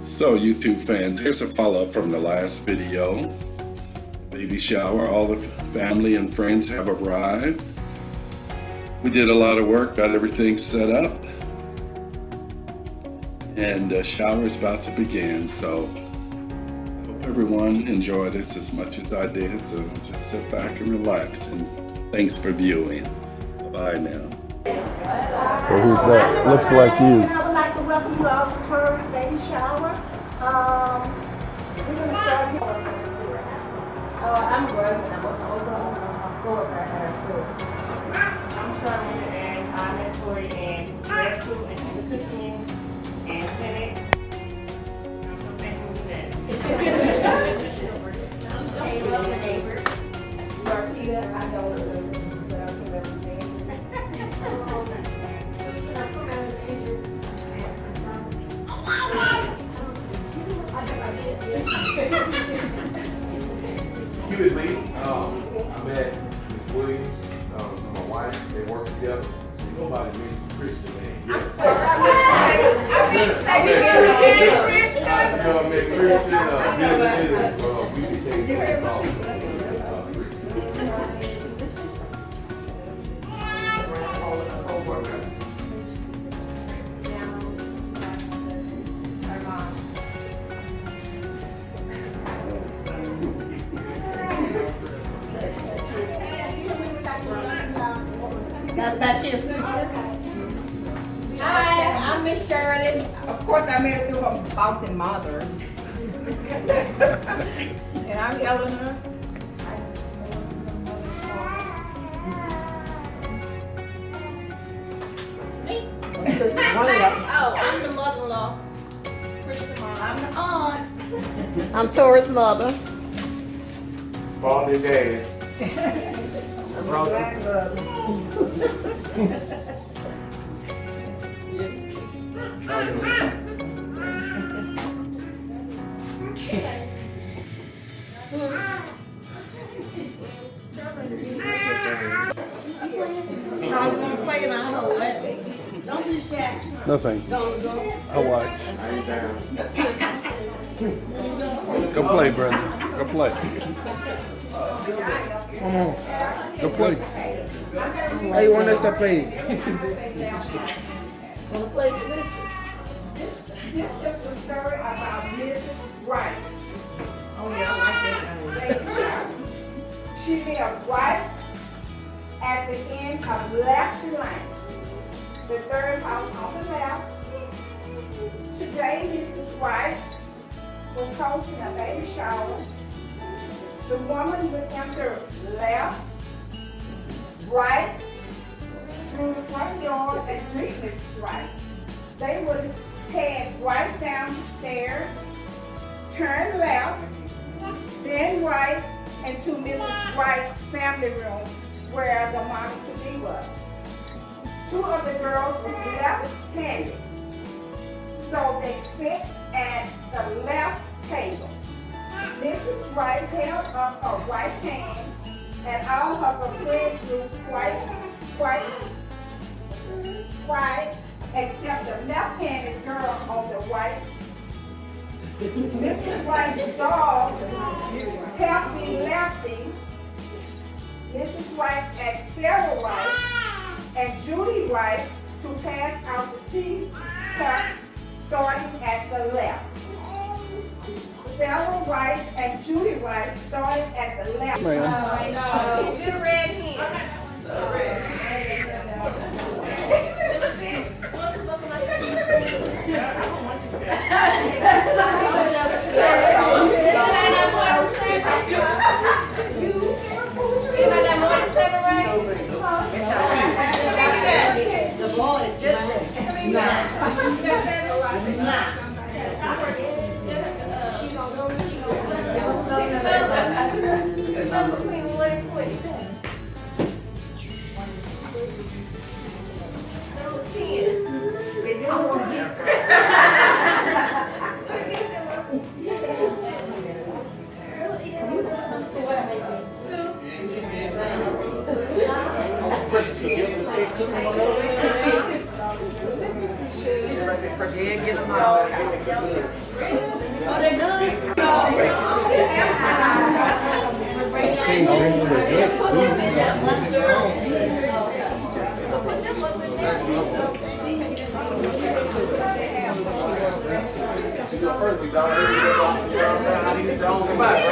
So YouTube fans, here's a follow-up from the last video. Baby shower, all the family and friends have arrived. We did a lot of work, got everything set up. And the shower is about to begin, so I hope everyone enjoyed this as much as I did. So just sit back and relax, and thanks for viewing. Bye now. So who's that? Looks like you. I would like to welcome you all to Turner's baby shower. We're going to start here. I'm Rose, and I'm on board at school. I'm Charlene, and I'm employed in grad school and in the cooking and clinic. I'm so thankful for that. Hey, welcome, neighbor. Marquita, I know but I can represent. You with me? I met Ms. Williams, my wife. They work together. Nobody means Christian name. I'm sorry, I meant to say Christian. I met Christian, we became close. Hi, I'm Miss Shirley. Of course, I met her through her boss and mother. And I'm Eleanor. Me? Oh, I'm the mother-in-law. Christian mom. I'm the aunt. I'm Tori's mother. Father and dad. No thank you. I'll watch. Go play, Brenda. Go play. Come on. Go play. How you want us to play? This is a story about Mrs. Wright. Oh, yeah, I like that. She lived right at the end of left lane. The third house on the left. Today, Mrs. Wright was hosting a baby shower. The woman would enter left, right, through the front yard and greet Mrs. Wright. They would head right down the stairs, turn left, then right into Mrs. Wright's family room where the mommy-to-be was. Two of the girls were left-handed, so they sit at the left table. Mrs. Wright held up her right hand, and all of her friends grew quite quiet, except the left-handed girl on the right. Mrs. Wright's dog, Healthy Lefty, Mrs. Wright asked Sarah Wright and Judy Wright to pass out the tea cups starting at the left. Sarah Wright and Judy Wright started at the left. Little red hen. The boy is just Between 1 and 27. Christian, Yeah, get them all. You go first, you know what I'm saying? I need to own somebody.